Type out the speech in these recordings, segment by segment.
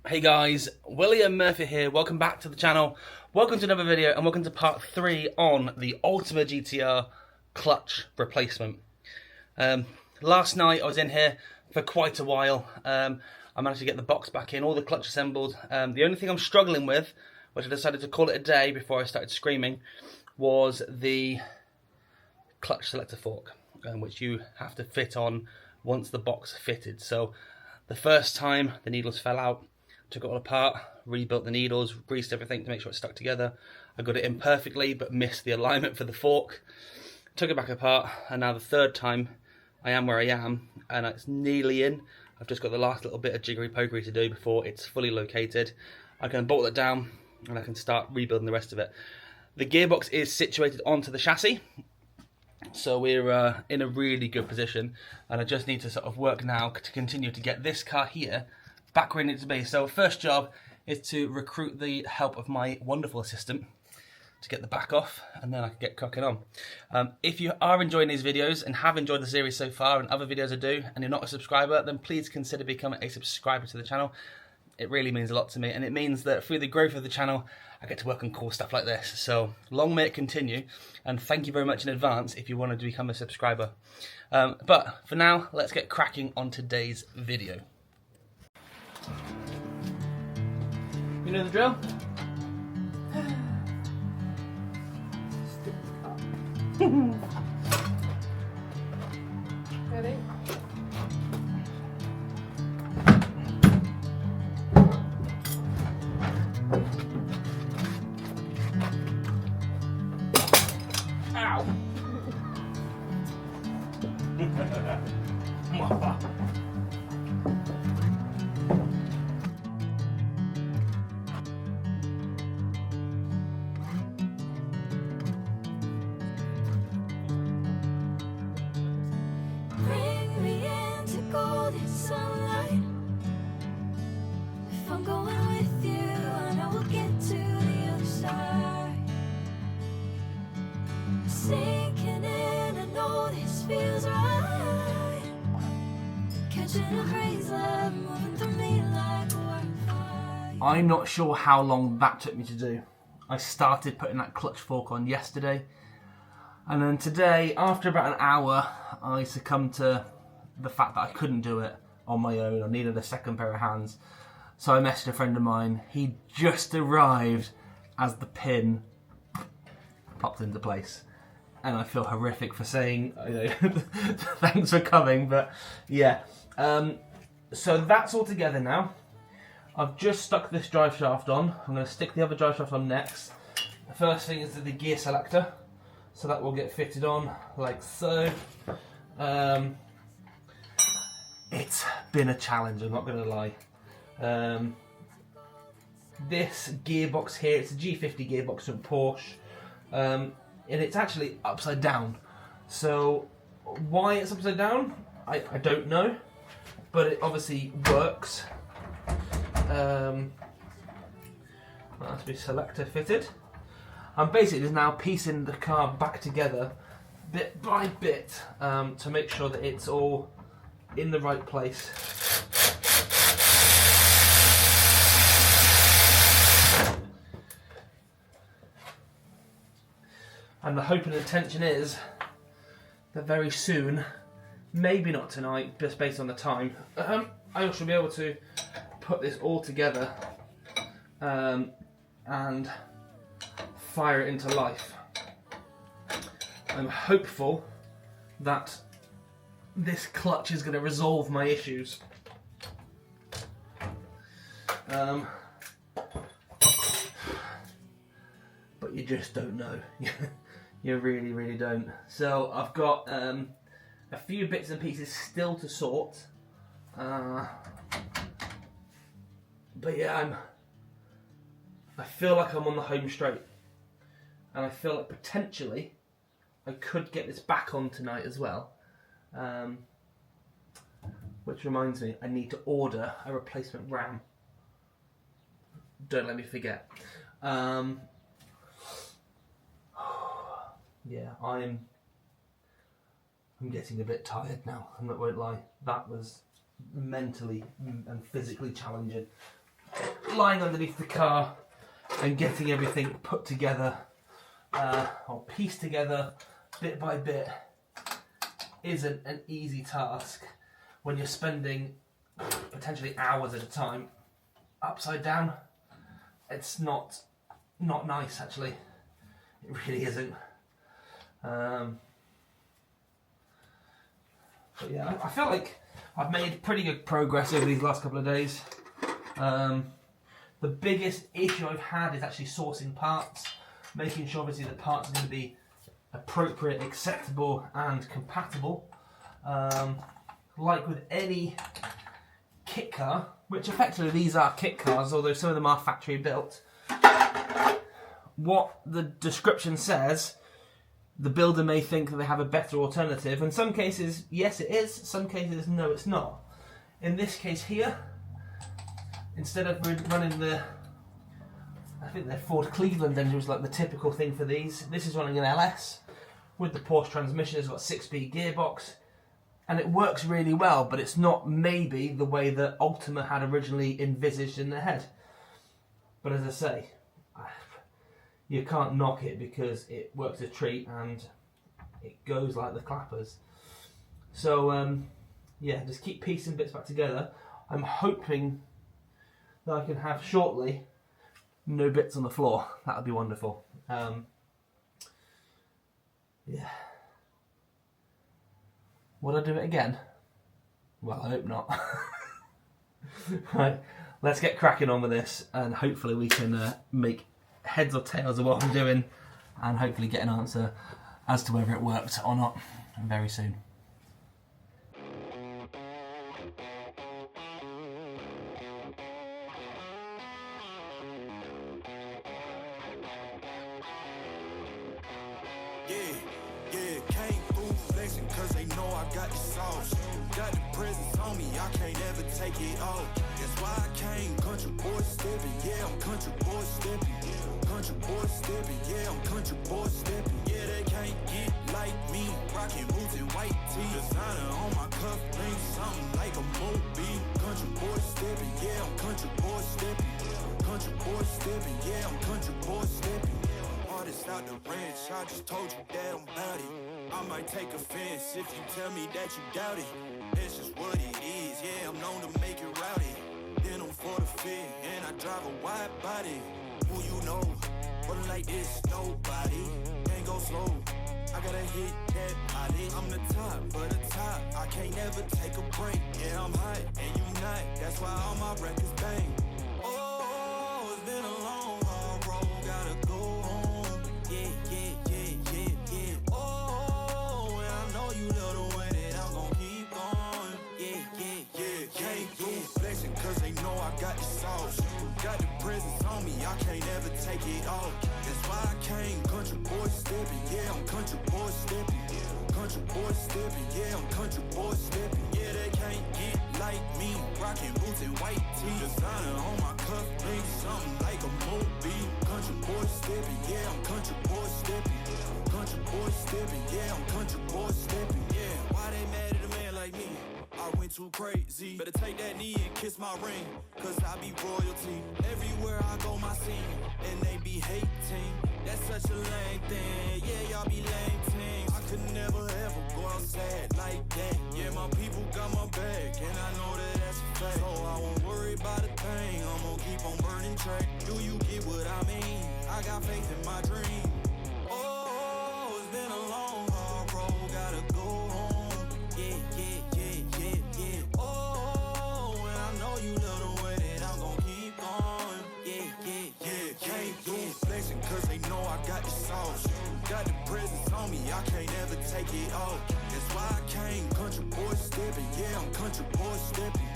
Hey guys, William Murphy here, welcome back to the channel, welcome to another video and welcome to part 3 on the Ultima GTR clutch replacement. Last night I was in here for quite a while. I managed to get the box back in, all the clutch assembled. The only thing I'm struggling with, which I decided to call it a day before I started screaming, was the clutch selector fork, which you have to fit on once the box fitted. So the first time the needles fell out, took it all apart, rebuilt the needles, greased everything to make sure it stuck together. I got it in perfectly but missed the alignment for the fork. Took it back apart, and now the third time I am where I am and it's nearly in. I've just got the last little bit of jiggery pokery to do before it's fully located. I can bolt it down and I can start rebuilding the rest of it. The gearbox is situated onto the chassis, so we're in a really good position, and I just need to sort of work now to continue to get this car here back where it needs to be. So first job is to recruit the help of my wonderful assistant to get the back off, and then I can get cracking on. If you are enjoying these videos and have enjoyed the series so far and other videos I do, and you're not a subscriber, then please consider becoming a subscriber to the channel. It really means a lot to me, and it means that through the growth of the channel I get to work on cool stuff like this. So long may it continue, and thank you very much in advance if you wanted to become a subscriber. But for now, let's get cracking on today's video. You know the drill? Ready? Ow! Bring me into golden sunlight. If I'm going with you, I know we'll get to the other side. Sinking in, I know this feels right. Catching a breeze, love moving through me like wildfire. I'm not sure how long that took me to do. I started putting that clutch fork on yesterday, and then today, after about an hour, I succumbed to the fact that I couldn't do it on my own. I needed a second pair of hands. So I messaged a friend of mine. He just arrived as the pin popped into place. And I feel horrific for saying, thanks for coming, but yeah. So that's all together now. I've just stuck this drive shaft on. I'm going to stick the other drive shaft on next. The first thing is the gear selector. So that will get fitted on like so. It's been a challenge, I'm not going to lie. This gearbox here, it's a G50 gearbox from Porsche. And it's actually upside down. So why it's upside down, I don't know. But it obviously works. That has to be selector fitted. I'm basically just now piecing the car back together bit by bit to make sure that it's all in the right place. And the hope and intention is that very soon, maybe not tonight, just based on the time, I shall be able to put this all together and fire it into life. I'm hopeful that this clutch is going to resolve my issues. But you just don't know. You really, really don't. So I've got a few bits and pieces still to sort. But yeah, I feel like I'm on the home straight. And I feel like potentially I could get this back on tonight as well. Which reminds me, I need to order a replacement RAM. Don't let me forget. Yeah, I'm getting a bit tired now, I won't lie. That was mentally and physically challenging. lying underneath the car and getting everything put together or pieced together bit by bit isn't an easy task when you're spending potentially hours at a time upside down. It's not nice, actually. It really isn't. But yeah, I feel like I've made pretty good progress over these last couple of days. The biggest issue I've had is actually sourcing parts, making sure obviously the parts are going to be appropriate, acceptable and compatible. Like with any kit car, which effectively these are kit cars, although some of them are factory built, what the description says, the builder may think that they have a better alternative. In some cases, yes it is, some cases, no it's not. In this case here, instead of running the, I think the Ford Cleveland engine was like the typical thing for these, this is running an LS with the Porsche transmission. It's got a 6-speed gearbox and it works really well, but it's not maybe the way that Ultima had originally envisaged in their head. But as I say, you can't knock it because it works a treat and it goes like the clappers. So yeah, just keep piecing bits back together. I'm hoping that I can have shortly no bits on the floor. That would be wonderful. Yeah. Would I do it again? Well, I hope not. Right, let's get cracking on with this and hopefully we can make heads or tails of what I'm doing and hopefully get an answer as to whether it worked or not very soon. Cause they know I got the sauce. Got the presence on me, I can't ever take it off. That's why I came, country boy stepping. Yeah, I'm country boy stepping. Country boy stepping, yeah, I'm country boy stepping. Yeah, they can't get like me. Rocking boots and white tee. Designer on my cuff, link something like a movie. Country boy stepping, yeah, I'm country boy stepping. Country boy stepping, yeah, I'm country boy stepping. Artist out the ranch, I just told you that I'm about it. I might take offense if you tell me that you doubt it. It's just what it is, yeah, I'm known to make it rowdy. Then I'm for the fit, and I drive a wide body. Who you know, running like this, nobody. Can't go slow, I gotta hit that body. I'm the top, for the top, I can't never take a break. Yeah, I'm hot, and you not, that's why all my records bang. Oh, it's been a long, hard road, gotta go home. Yeah, yeah, yeah, yeah, yeah. Oh, and I know you love the way that I'm gon' keep going. Yeah, yeah, yeah, can't do flexing cause they know I got the sauce. Got the presence on me, I can't ever take it off. That's why I came, country boy stepping. Yeah, I'm country boy stepping. Country boy stepping, yeah, I'm country boy stepping. Yeah, they can't get like me. Rocking boots and white tee. Designer on my cuff, link something like a movie. Country boy stepping, yeah, I'm country boy stepping. Country boy stepping, yeah, I'm country boy stepping. Yeah, why they mad at a man like me? I went too crazy. Better take that knee and kiss my ring, cause I be royalty. Everywhere I go, my scene, and they be hating. That's such a lame thing. Yeah, y'all be lame teams. I could never ever go outside like that. Yeah, my people got my back, and I know that that's a fact. So I won't worry about a thing. I'm gonna keep on burning track. Do you get what I mean? I got faith in my dream. Oh, it's been a long, hard road. Gotta go home. Yeah, yeah, yeah, yeah, yeah. Oh, and I know you love the way that I'm gon' keep going. Yeah, yeah, yeah, can't do flexing cause they know I got the sauce. Got the presence on me, I can't ever take it off. That's why I came, country boy stepping. Yeah, I'm country boy stepping.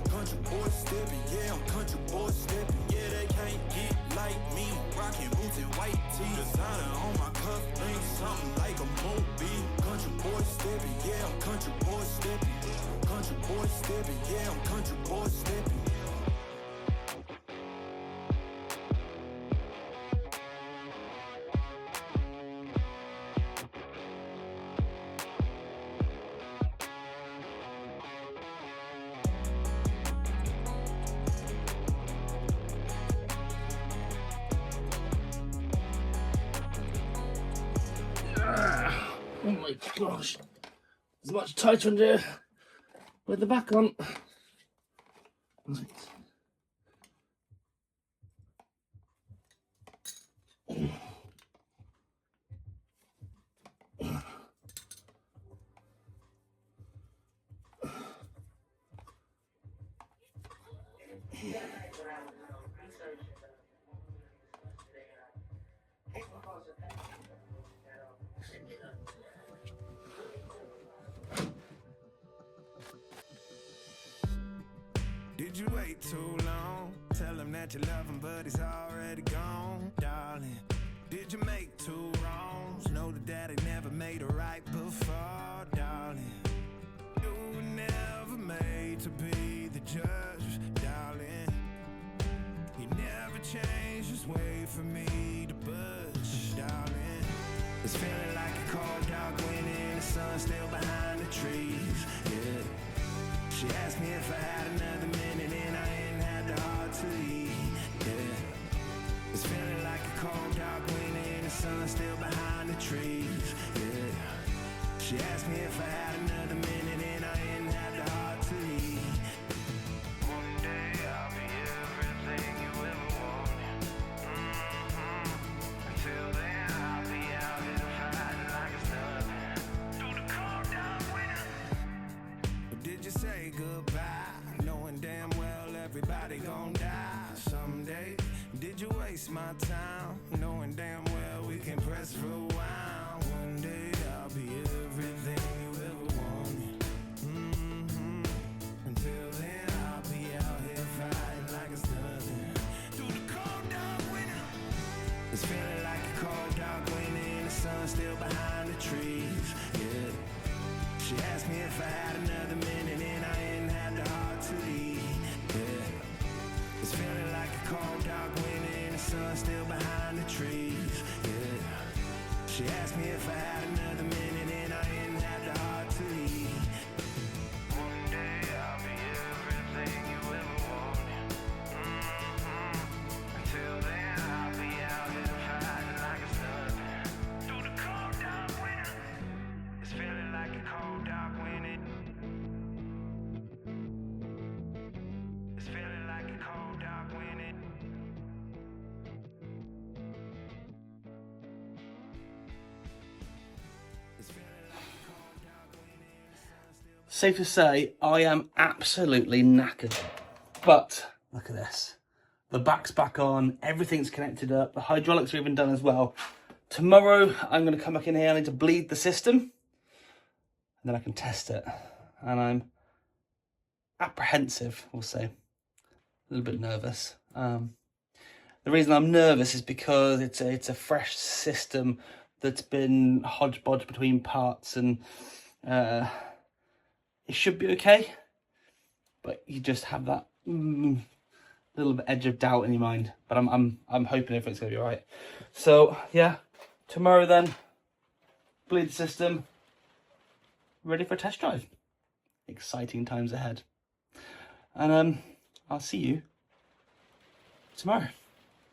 Country boy stepping, yeah, I'm country boy stepping. Yeah, they can't get like me. Rocking boots and white tee. Designer on my cuff, link something like a movie. Country boy stepping, yeah, I'm country boy stepping. Country boy stepping, yeah, I'm country boy stepping. my gosh. It's much tighter in here with the back on. Right. Did you wait too long? Tell him that you love him, but he's already gone, darling. Did you make two wrongs? Know that daddy never made a right before, darling. You were never made to be the judge, darling. He never changed his way for me to budge, darling. It's feeling like a cold dark wind and the sun still behind the trees, yeah. She asked me if I had another minute and I ain't had the heart to leave, yeah. It's feeling like a cold dark wind and the sun still behind the trees, yeah. She asked me if I had another minute and I ain't had the heart to leave. One day I'll be everything you ever wanted. Until then I'll be out here fighting like it's nothing. Through the cold dark winter. Did you say goodbye, knowing damn well everybody gon' die someday? Did you waste my time, knowing damn well we can press rewind? One day I'll be everything you ever wanted. Until then I'll be out here fighting like it's nothing. Through the cold dark winter. It's feeling like a cold dark wind and the sun still behind the trees, yeah. She asked me if I had another minute and I ain't had the heart to leave, yeah. It's feeling like a cold dark wind and the sun still behind the trees, yeah. She asked me if I had another minute and I ain't had the heart to leave. One day I'll be everything you ever wanted. Until then I'll be out here fighting like it's nothing. Through the cold dark winter. It's feeling like a cold dark wind. It's feeling like a cold dark wind. It's feeling like a cold dark wind. The sun still. Safe to say, I am absolutely knackered. But look at this. The back's back on, everything's connected up, the hydraulics are even done as well. Tomorrow, I'm going to come back in here, I need to bleed the system, and then I can test it. And I'm apprehensive, we'll say. A little bit nervous. The reason I'm nervous is because it's a fresh system that's been hodgepodge between parts, and it should be okay. But you just have that little bit edge of doubt in your mind. But I'm hoping everything's gonna be all right. So yeah, tomorrow then, bleed the system, ready for a test drive. Exciting times ahead. And I'll see you tomorrow.